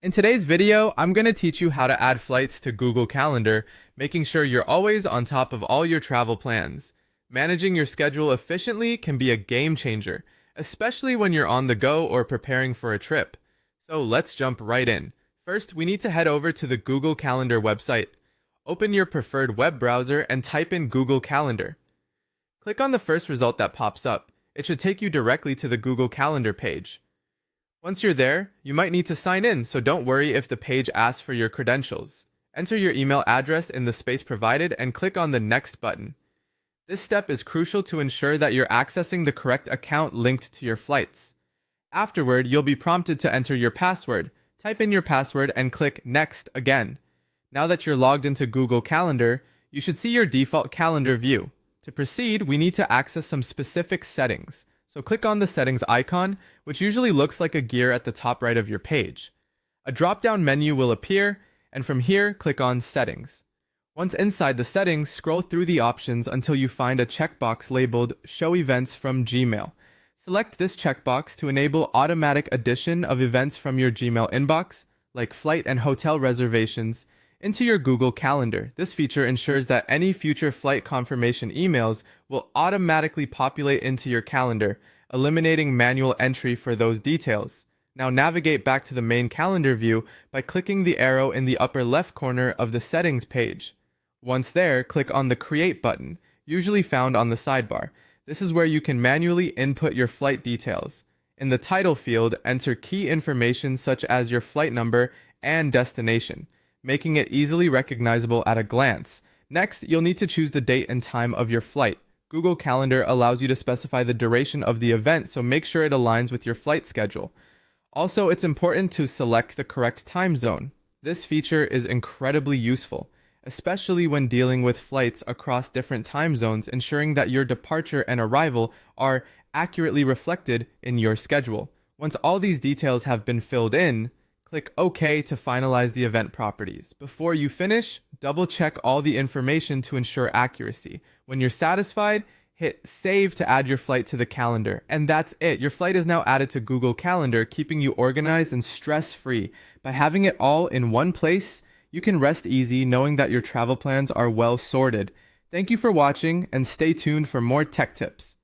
In today's video, I'm going to teach you how to add flights to Google Calendar, making sure you're always on top of all your travel plans. Managing your schedule efficiently can be a game changer, especially when you're on the go or preparing for a trip. So let's jump right in. First, we need to head over to the Google Calendar website. Open your preferred web browser and type in Google Calendar. Click on the first result that pops up. It should take you directly to the Google Calendar page. Once you're there, you might need to sign in, so don't worry if the page asks for your credentials. Enter your email address in the space provided and click on the Next button. This step is crucial to ensure that you're accessing the correct account linked to your flights. Afterward, you'll be prompted to enter your password. Type in your password and click Next again. Now that you're logged into Google Calendar, you should see your default calendar view. To proceed, we need to access some specific settings. So click on the settings icon, which usually looks like a gear at the top right of your page. A drop-down menu will appear, and from here, click on Settings. Once inside the settings, scroll through the options until you find a checkbox labeled Show Events from Gmail. Select this checkbox to enable automatic addition of events from your Gmail inbox, like flight and hotel reservations, into your Google Calendar. This feature ensures that any future flight confirmation emails will automatically populate into your calendar, eliminating manual entry for those details. Now navigate back to the main calendar view by clicking the arrow in the upper left corner of the settings page. Once there, click on the Create button, usually found on the sidebar. This is where you can manually input your flight details. In the title field, enter key information such as your flight number and destination, making it easily recognizable at a glance. Next, you'll need to choose the date and time of your flight. Google Calendar allows you to specify the duration of the event, so make sure it aligns with your flight schedule. Also, it's important to select the correct time zone. This feature is incredibly useful, especially when dealing with flights across different time zones, ensuring that your departure and arrival are accurately reflected in your schedule. Once all these details have been filled in, click OK to finalize the event properties. Before you finish, double check all the information to ensure accuracy. When you're satisfied, hit Save to add your flight to the calendar. And that's it. Your flight is now added to Google Calendar, keeping you organized and stress-free. By having it all in one place, you can rest easy knowing that your travel plans are well sorted. Thank you for watching, and stay tuned for more tech tips.